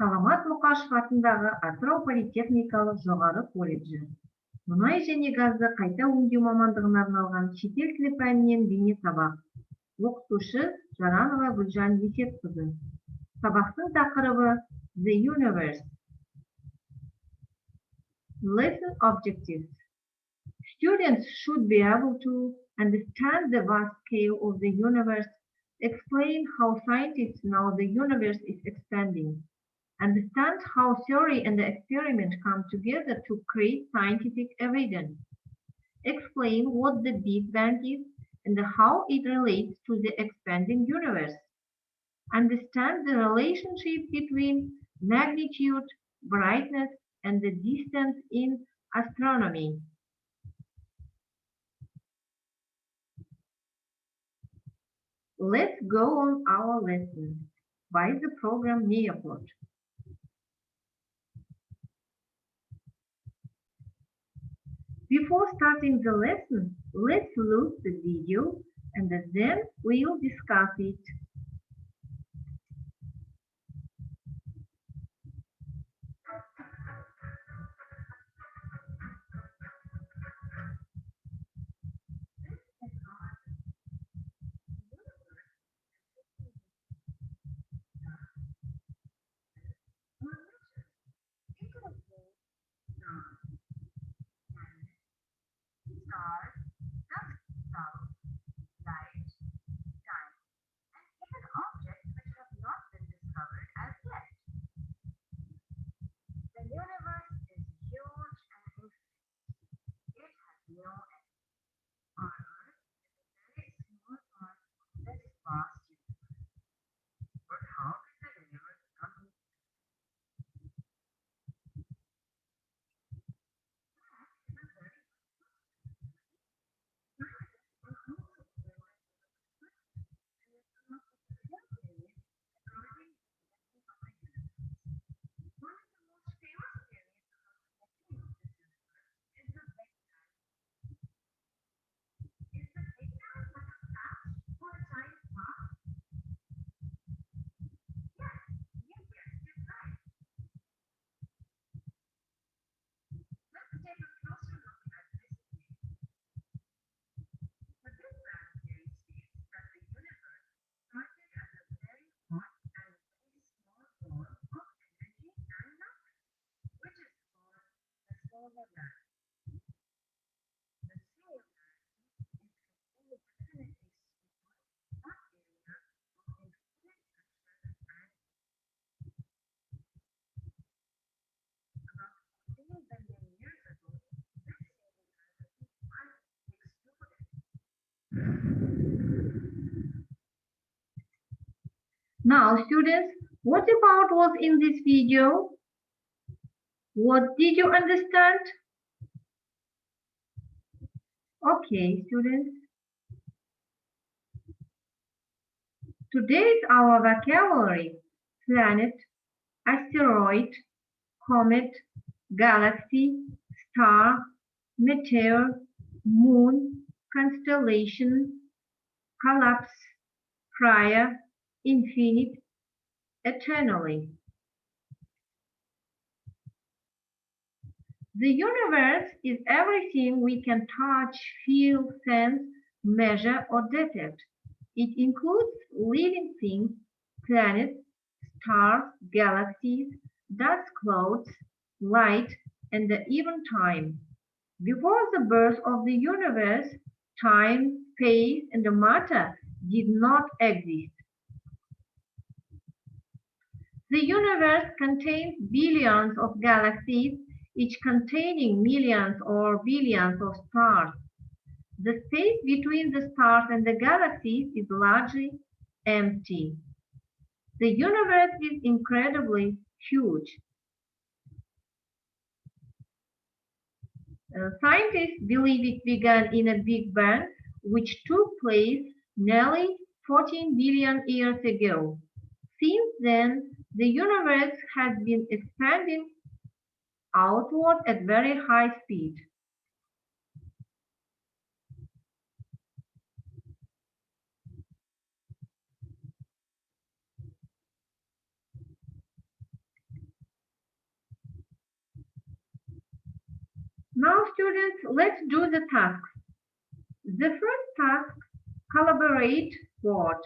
Саламат Мұқашев атындағы Атырау политехникалық жоғары колледжі. Мұнай және газды қайта өңдеу мамандығына арналған шетел тілі пәнінен бейне сабақ. Оқытушы Жаранова Г. Сабақтың тақырыбы The Universe. Lesson objectives. Students should be able to understand the vast scale of the universe, explain how scientists know the universe is expanding, understand how theory and the experiment come together to create scientific evidence, explain what the Big Bang is and how it relates to the expanding universe, understand the relationship between magnitude, brightness, and the distance in astronomy. Let's go on our lesson by the program mp4. Before starting the lesson, let's look at the video and then we'll discuss it. Now, students, what about was in this video? What did you understand? Okay, students. Today's our vocabulary: planet, asteroid, comet, galaxy, star, meteor, moon, constellation, collapse, prior, infinite, eternally. The universe is everything we can touch, feel, sense, measure, or detect. It includes living things, planets, stars, galaxies, dust clouds, light, and even time. Before the birth of the universe, time, space, and matter did not exist. The universe contains billions of galaxies, each containing millions or billions of stars. The space between the stars and the galaxies is largely empty. The universe is incredibly huge. Scientists believe it began in a Big Bang, which took place nearly 14 billion years ago. Since then, the universe has been expanding outward at very high speed. Now, students, let's do the tasks. The first task, collaborate word.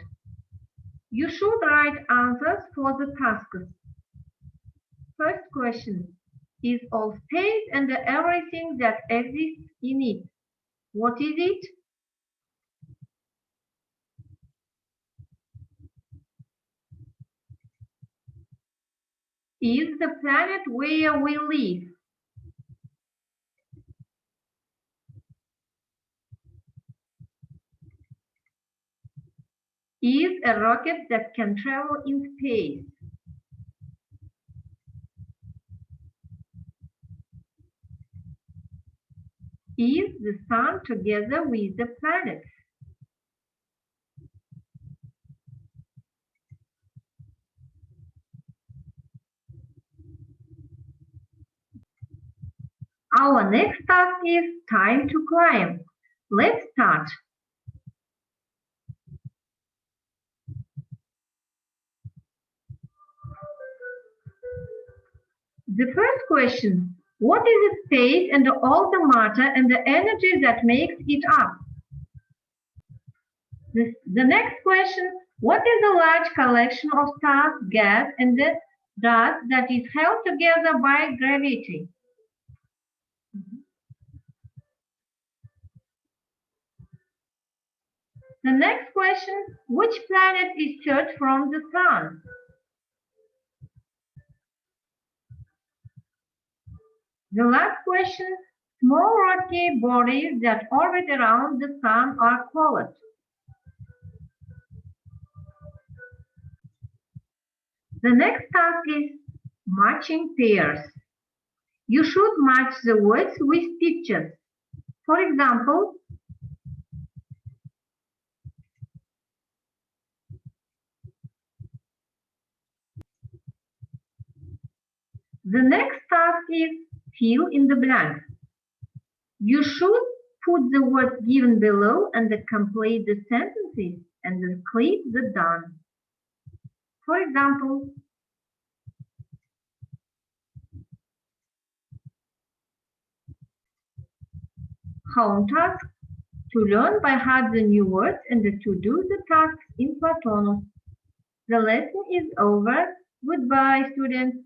You should write answers for the tasks. First question, is all space and everything that exists in it. What is it? Is the planet where we live? Is a rocket that can travel in space? Is the sun together with the planets? Our next task is time to climb. Let's start. The first question, what is the space and all the matter and the energy that makes it up? The next question, what is a large collection of stars, gas, and the dust that is held together by gravity? The next question, which planet is third from the sun? The last question, small rocky bodies that orbit around the sun are called. The next task is matching pairs. You should match the words with pictures. For example, the next task is fill in the blanks. You should put the words given below and complete the sentences and then click the done. For example, home task, to learn by heart the new words and to do the tasks in Platonus. The lesson is over. Goodbye, students.